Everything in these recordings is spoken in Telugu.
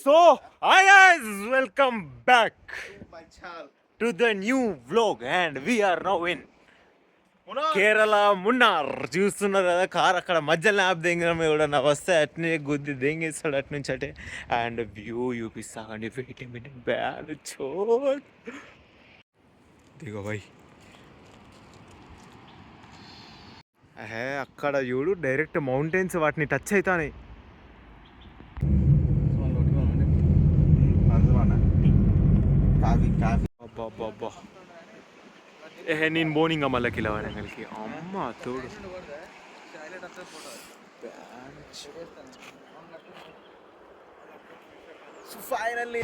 So, hi guys, welcome back to the new vlog and we are now in Kerala Munnar. చూస్తున్నారు కదా కార్ అక్కడ మధ్యలో యాప్ దింగడం ఎవడన్నా వస్తే అట్నే గుద్ది దెంగేస్తాడు అటు నుంచి అటే. అండ్ వ్యూ చూపిస్తాకండి, వెయిట్ మినిట్ బ్యాడ్ చో దిగో భయ్. అక్కడ చూడు డైరెక్ట్ మౌంటైన్స్ వాటిని టచ్ అవుతాయి. అబ్బా నేను బోనింగ్ మళ్ళీ కిలో వరంగల్కి అమ్మ తోడు. ఫైనల్లీ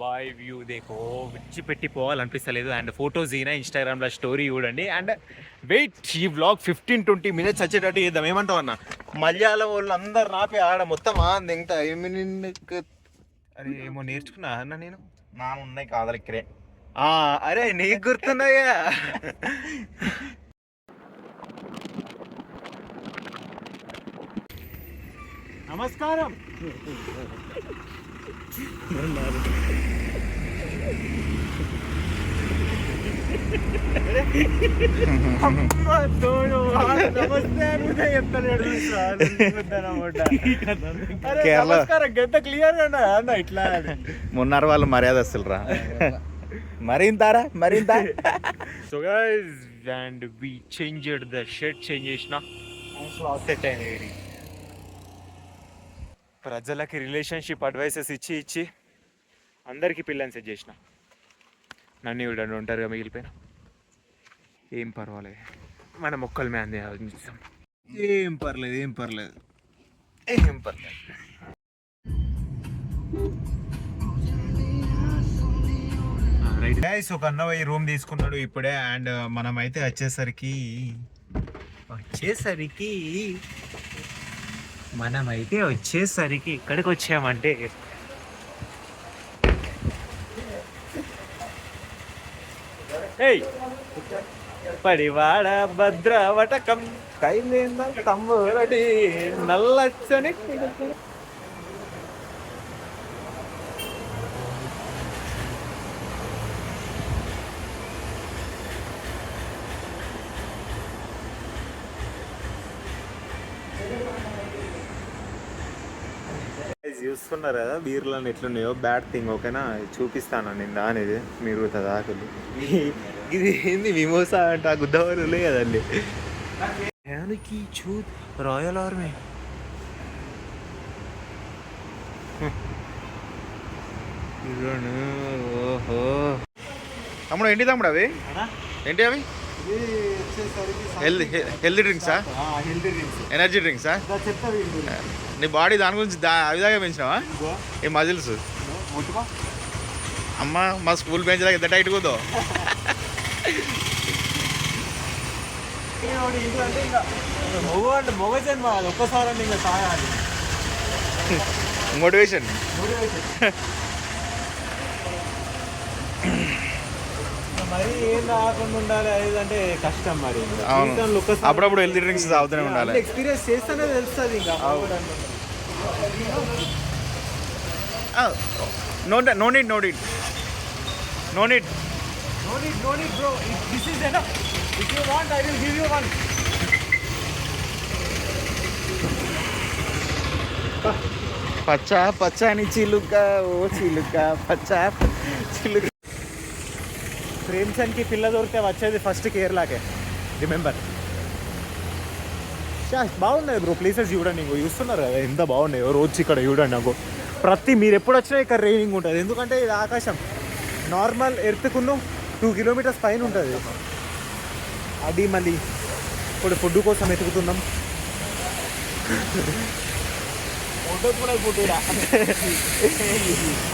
బాయ్ వ్యూ దేకో విడిచిపెట్టి పోవాలనిపిస్తలేదు. అండ్ ఫొటోస్ ఈయన ఇన్స్టాగ్రామ్లో స్టోరీ చూడండి. అండ్ వెయిట్, ఈ వ్లాగ్ 15-20 minutes వచ్చేటట్టు చేద్దాం. ఏమంటావు అన్న? మలయాళం వాళ్ళు అందరు నాపి ఆడ మొత్తం ఎంత అరే ఏమో నేర్చుకున్నా అన్న నేను. నా ఉన్నాయి కాదలు ఇక్కడే. అరే నీకు గుర్తున్నాయా? నమస్కారం. ఇట్లా మున్నారు వాళ్ళు మర్యాదస్తులు రా. మరింతారా మరింత. So guys and we changed the shirt, change చేసిన సెట్ అయింది. ప్రజలకి రిలేషన్షిప్ అడ్వైసెస్ ఇచ్చి అందరికీ పిల్లని సెట్ చేసిన. నన్ను ఇవ్వడం ఉంటారుగా మిగిలిపోయిన. ఏం పర్వాలేదు, మన మొక్కల మీద ఆలోచిస్తాం. ఏం పర్లేదు. రైట్ గైస్, ఒక అన్న ఈ రూమ్ తీసుకున్నాడు ఇప్పుడే. అండ్ మనమైతే వచ్చేసరికి ఇక్కడికి వచ్చామంటే పడివాడ భద్రవటకం కైలేంద తమ్ముడి నల్లచ్చని చూస్తున్నారు కదా బీర్లను ఎట్లున్నాయో. బ్యాడ్ థింగ్ ఓకేనా, చూపిస్తాను నేను దానిది మీరు దాకులు. ఇది ఏంది విమోసా అంటే ఆ గుద్దవారు కదండి. రాయల్ ఆర్మీ ఓహో. తమ్ముడు ఏంటి తమ్ముడు అవి? ఏంటి అవి? హెల్దీ డ్రింక్సా? ఎనర్జీ డ్రింక్సా? నీ బాడీ దాని గురించి అవిదాగా పెంచినావా? ఈ మజిల్స్ అమ్మ మా స్కూల్ బెంచ్ లాగా ఎంత టైట్ కూదో. మోటివేషన్. మరి ఏం రాకుండా ఉండాలి అంటే కష్టం. మరి అప్పుడప్పుడు హెల్తీ డ్రింక్స్ తాగుతూనే ఉండాలి. ఎక్స్పీరియన్స్ చేస్తేనే తెలుస్తుంది. ఇంకా No need bro. This is enough. If you want, I will give you one. పచ్చని చిలుక ఓ చిలుక చిలుక. ప్రేమ్చంద్కి పిల్ల దొరికితే వచ్చేది ఫస్ట్ కేరళకే, రిమెంబర్. బాగున్నాయి బ్రో ప్లేసెస్ చూడండి. ఇంకో చూస్తున్నారు కదా ఎంత బాగున్నాయో. రోజు ఇక్కడ చూడండి. నాకు మీరు ఎప్పుడు వచ్చినా ఇక్కడ రైనింగ్ ఉంటుంది. ఎందుకంటే ఇది ఆకాశం నార్మల్ ఎర్త్కున్న 2 kilometers పైన ఉంటుంది. అది మళ్ళీ ఇప్పుడు ఫుడ్ కోసం వెతుకుతున్నాం.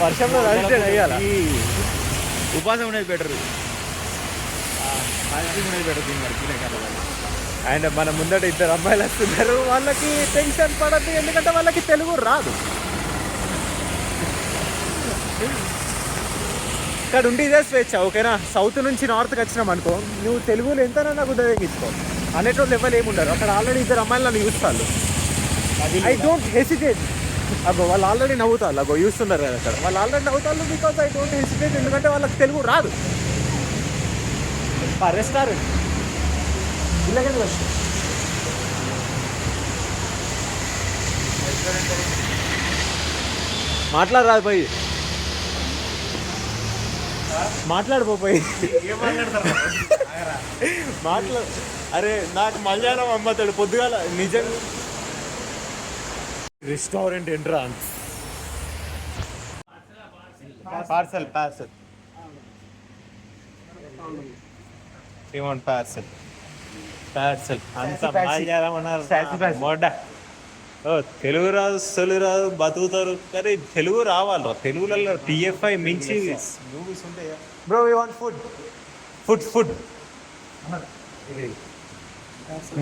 వర్షంలో అయ్యాల ఉపాసం ఉండేది బెటర్. అండ్ మన ముందట 2 అమ్మాయిలు వస్తున్నారు. వాళ్ళకి టెన్షన్ పడద్దు, ఎందుకంటే వాళ్ళకి తెలుగు రాదు. ఇక్కడ ఉండి ఇదే స్వేచ్ఛ, ఓకేనా. సౌత్ నుంచి నార్త్కి వచ్చినాం అనుకో, నువ్వు తెలుగులో ఎంతనా నాకు ఉదయించుకో అనేటోళ్ళు ఎవరు ఏముండరు. అక్కడ ఆల్రెడీ ఇద్దరు అమ్మాయిలు నన్ను చూస్తారు. I don't hesitate. అగో వాళ్ళు ఆల్రెడీ నవ్వుతారు, అగో చూస్తున్నారు కదా అక్కడ, వాళ్ళు ఆల్రెడీ నవ్వుతారు. బికాస్ ఐ డోంట్ హెసిటేట్, ఎందుకంటే వాళ్ళకి తెలుగు రాదు. రెస్టారెంట్ ఇలాగే మాట్లాడరాదు పోయి, మాట్లాడిపోయి మాట్లాడు. అరే నాకు మలయాళం అమ్మతాడు పొద్దుగాల నిజంగా. Restaurant entrance. పార్సల్ పార్సల్ ఏమంట పార్సల్ పార్సల్ అంత మలయాళం అన్నారు మొడ్డ. ఓ తెలుగు రాదు, తెలుగు రాదు, బతుకుతారు. కానీ తెలుగు రావాలి, తెలుగులలో టీఎఫ్ఐ మించి మూవీస్ ఉంటాయా bro. You want food? Food food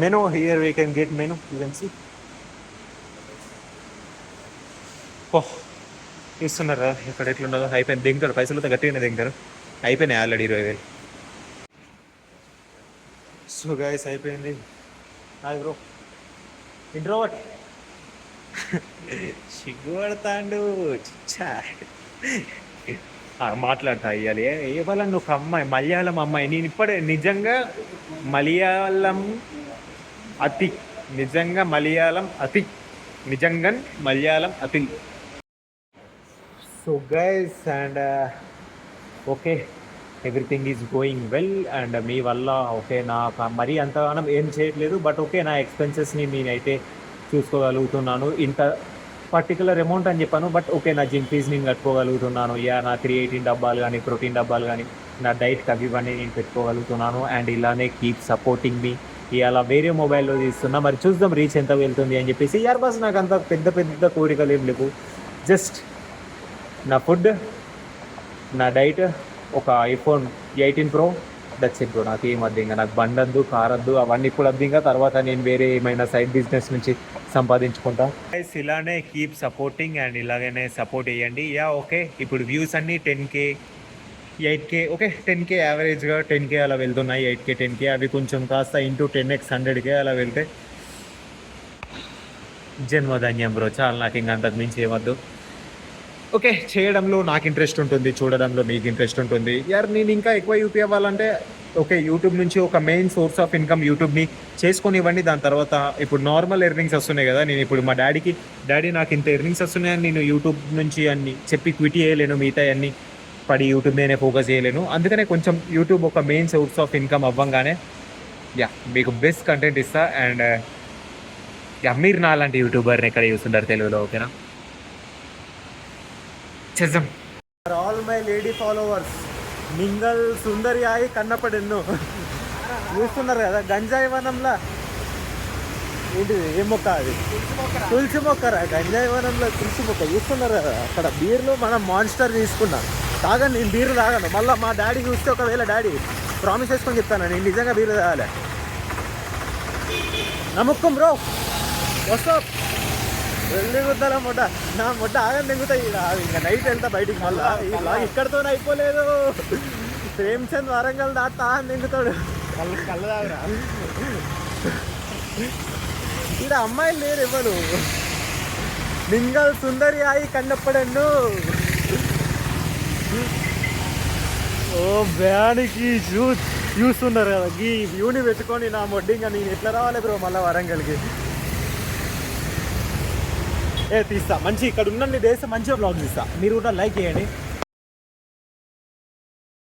menu here we can get menu, you can see. Oh ఇస్తున్నారు ఇక్కడ ఎట్లుండదో. అయిపోయింది, దిగుతారు పైసలతో గట్టిగానే దిగుతారు. అయిపోయినాయి ఆల్రెడీ 20,000. సో గైస్ అయిపోయింది. Hi bro. ఇంట్రోవర్ట్ సిగ్గుపడతాండు. మాట్లాడతా ఇవ్వాలి ఏ వాళ్ళని నువ్వు అమ్మాయి, మలయాళం అమ్మాయి. నేను ఇప్పుడే నిజంగా మలయాళం అతి, నిజంగా మలయాళం అతి, నిజంగా మలయాళం అతి. So guys and okay, everything is going well. And మీ వల్ల ఓకే నాకు మరీ అంతగానం ఏం చేయట్లేదు, బట్ ఓకే నా ఎక్స్పెన్సెస్ని నేనైతే చూసుకోగలుగుతున్నాను. ఇంత పర్టికులర్ అమౌంట్ అని చెప్పాను, బట్ ఓకే నా జిమ్ ఫీజ్ నేను కట్టుకోగలుగుతున్నాను. నా 318 డబ్బాలు కానీ, ప్రోటీన్ డబ్బాలు కానీ, నా డైట్కి అవి ఇవన్నీ నేను పెట్టుకోగలుగుతున్నాను. అండ్ ఇలానే కీప్ సపోర్టింగ్ మీ. ఇలా వేరే మొబైల్లో తీస్తున్నా, మరి చూద్దాం రీచ్ ఎంత వెళ్తుంది అని చెప్పేసి. ఇయర్ బస్ నాకు అంత పెద్ద పెద్ద కోరికలు ఏం లేవు. జస్ట్ నా ఫుడ్, నా డైట్, ఒక iPhone 18 Pro, that's it bro. నాకు ఏమద్దు ఇంకా, నాకు బండద్దు, కారద్దు, అవన్నీ ఇప్పుడు వద్దు. ఇంకా తర్వాత నేను వేరే ఏమైనా సైడ్ బిజినెస్ నుంచి సంపాదించుకుంటా. ఇలానే కీప్ సపోర్టింగ్ అండ్ ఇలాగనే సపోర్ట్ చేయండి. ఓకే ఇప్పుడు వ్యూస్ అన్నీ 10K 8K, ఓకే 10K యావరేజ్గా 10K అలా వెళ్తున్నాయి. 8K 10K అవి కొంచెం కాస్త ఇంటూ 10x 100K అలా వెళ్తే జన్మధన్యం బ్రో. చాలా నాకు ఇంకా అంతకు మించి ఏమద్దు. ఓకే చేయడంలో నాకు ఇంట్రెస్ట్ ఉంటుంది, చూడడంలో మీకు ఇంట్రెస్ట్ ఉంటుంది. నేను ఇంకా ఎక్కువ యూపీ అవ్వాలంటే ఓకే యూట్యూబ్ నుంచి ఒక మెయిన్ సోర్స్ ఆఫ్ ఇన్కమ్ యూట్యూబ్ని చేసుకొని ఇవ్వండి. దాని తర్వాత ఇప్పుడు నార్మల్ ఎర్నింగ్స్ వస్తున్నాయి కదా, నేను ఇప్పుడు మా డాడీ నాకు ఇంత ఎర్నింగ్స్ వస్తున్నాయని నేను యూట్యూబ్ నుంచి అన్ని చెప్పి క్విట్ చేయలేను, మిగతా అన్ని పడి యూట్యూబ్ మీదనే ఫోకస్ చేయలేను. అందుకనే కొంచెం యూట్యూబ్ ఒక మెయిన్ సోర్స్ ఆఫ్ ఇన్కమ్ అవ్వంగానే మీకు బెస్ట్ కంటెంట్ ఇస్తా. అండ్ మీరు నాలాంటి యూట్యూబర్ని ఎక్కడ చూస్తుంటారు తెలుగులో, ఓకేనా. చేద్దాం. ఆల్ మై లేడీ ఫాలోవర్స్, మింగల్ సుందరి ఆయి కన్నపడెన్నో చూస్తున్నారు కదా. గంజాయి వనంలా ఏంటిది, ఏం మొక్క అది? తులసి మొక్కరా? గంజాయి వనంలో తులసి మొక్క చూస్తున్నారు కదా. అక్కడ బీర్లో మనం మాన్స్టర్ తీసుకున్నాం. తాగండి, నేను బీర్ తాగను. మళ్ళీ మా డాడీ చూస్తే ఒకవేళ డాడీ ప్రామిస్ చేసుకొని చెప్తాను నేను నిజంగా బీర్ తాగాలి. నమ్మకం బ్రో. వస్తా వెళ్ళి గుద్దల మొట్ట, నా మొట్ట ఆగని దిగుతాయి. ఇంకా నైట్ వెళ్తా బయటికి. మళ్ళీ ఇలా ఇక్కడితో అయిపోలేదు, ప్రేమ్చంద్ వరంగల్ దాటా అని దిగుతాడు. కళ్ళు తాగురా. ఇక్కడ అమ్మాయిలు లేరు ఎవరు. మింగల్ సుందరి ఆయి కన్నప్పడన్ను. ఓ బ్యానికి చూస్తున్నారు కదా, ఈ వ్యూని పెట్టుకొని నా మొడ్డి ఇంకా నేను ఎట్లా రావాలి బ్రో మళ్ళీ వరంగల్కి. తీస్తా మంచి, ఇక్కడ ఉన్న దేశం మంచిగా బ్లాగ్ తీస్తా. మీరు కూడా లైక్ చేయండి.